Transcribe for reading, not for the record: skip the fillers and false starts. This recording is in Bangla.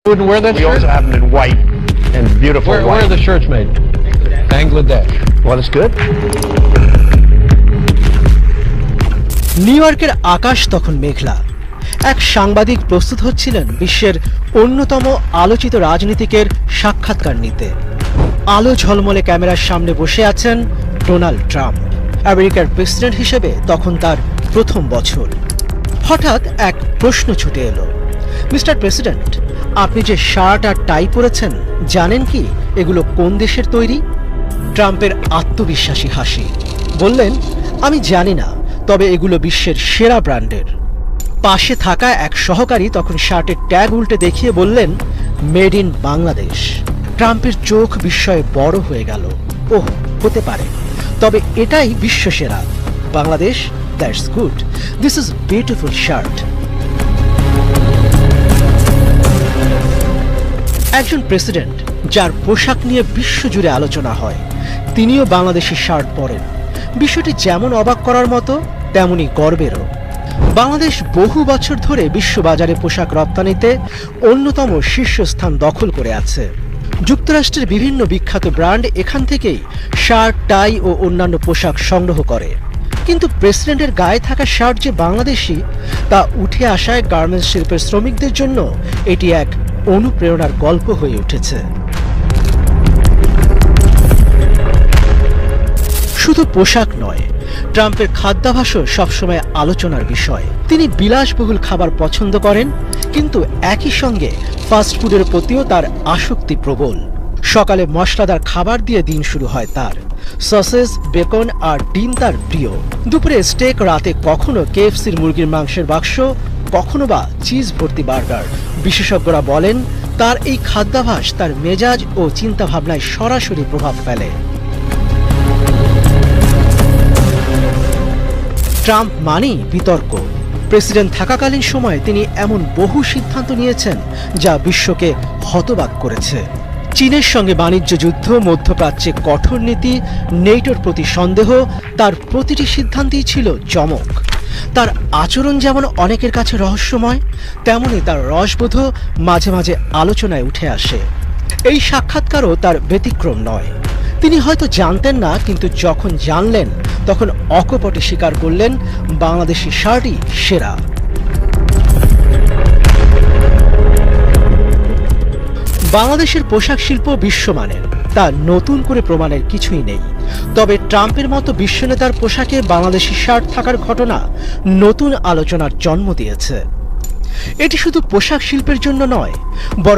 Wouldn't wear that We shirt? also have them in white and beautiful Where white. are the shirts made? Bangladesh. Well, that's good. New ইয়র্কের আকাশ তখন মেঘলা। এক সাংবাদিক প্রস্তুত হচ্ছিলেন বিশ্বের অন্যতম আলোচিত রাজনীতিকের সাক্ষাৎকার নিতে। আলো ঝলমলে ক্যামেরার সামনে বসে আছেন ডোনাল্ড ট্রাম্প। আমেরিকার প্রেসিডেন্ট হিসেবে তখন তার প্রথম বছর। হঠাৎ এক প্রশ্ন ছুটে এলো, মিস্টার প্রেসিডেন্ট, আপনি যে শার্ট আর টাই পরেছেন জানেন কি এগুলো কোন দেশের তৈরি? ট্রাম্পের আত্মবিশ্বাসী হাসি। বললেন, আমি জানি না, তবে এগুলো বিশ্বের সেরা ব্র্যান্ডের। পাশে থাকা এক সহকারী তখন শার্টের ট্যাগ উল্টে দেখিয়ে বললেন, মেড ইন বাংলাদেশ। ট্রাম্পের চোখ বিস্ময়ে বড় হয়ে গেল। ওহ, হতে পারে, তবে এটাই বিশ্বসেরা। Bangladesh, that's good, this is beautiful shirt. একজন প্রেসিডেন্ট যার পোশাক নিয়ে বিশ্বজুড়ে আলোচনা হয়, তিনিও বাংলাদেশি শার্ট পরেন। বিষয়টি যেমন অবাক করার মতো তেমনি গর্বেরও। বাংলাদেশ বহু বছর ধরে বিশ্ববাজারে পোশাক রপ্তানিতে অন্যতম শীর্ষস্থান দখল করে আছে। যুক্তরাষ্ট্রের বিভিন্ন বিখ্যাত ব্র্যান্ড এখান থেকেই শার্ট, টাই ও অন্যান্য পোশাক সংগ্রহ করে। কিন্তু প্রেসিডেন্টের গায়ে থাকা শার্ট যে বাংলাদেশি তা উঠে আসায় গার্মেন্টস শিল্পের শ্রমিকদের জন্য এটি এক অনুপ্রেরণার গল্প হয়ে উঠেছে। শুধু পোশাক নয়, ট্রাম্পের খাদ্যাভ্যাসও সবসময় আলোচনার বিষয়। তিনি বিলাসবহুল খাবার পছন্দ করেন, কিন্তু একই সঙ্গে ফাস্টফুডের প্রতিও তার আসক্তি প্রবল। সকালে মশলাদার খাবার দিয়ে দিন শুরু হয় তার। সসেজ, বেকন আর ডিম তার প্রিয়। দুপুরে স্টেক, রাতে কখনো কেএফসির মুরগির মাংসের বাক্স, কখনো বা চিজ ভর্তি বার্গার। বিশেষজ্ঞরা বলেন, তার এই খাদ্যাভ্যাস তার মেজাজ ও চিন্তাভাবনায় সরাসরি প্রভাব ফেলে। ট্রাম্প মানেই বিতর্ক। প্রেসিডেন্ট থাকাকালীন সময়ে তিনি এমন বহু সিদ্ধান্ত নিয়েছেন যা বিশ্বকে হতবাক করেছে। চীনের সঙ্গে বাণিজ্য যুদ্ধ, মধ্যপ্রাচ্যে কঠোর নীতি, নেটোর প্রতি সন্দেহ, তার প্রতিটি সিদ্ধান্তই ছিল চমক। তার আচরণ যেমন অনেকের কাছে রহস্যময়, তেমনি তার রসবোধও মাঝে মাঝে আলোচনায় উঠে আসে। এই সাক্ষাৎকারও তার ব্যতিক্রম নয়। তিনি হয়তো জানতেন না, কিন্তু যখন জানলেন তখন অকপটে স্বীকার করলেন, বাংলাদেশি শার্টই সেরা। বাংলাদেশের পোশাক শিল্প বিশ্বমানের, তা নতুন করে প্রমাণের কিছুই নেই। তবে ট্রাম্পের মতো বিশ্বনেতার পোশাকে বাংলাদেশি শার্ট থাকার ঘটনা নতুন আলোচনার জন্ম দিয়েছে। এটি শুধু পোশাক শিল্পের জন্য নয়, বরং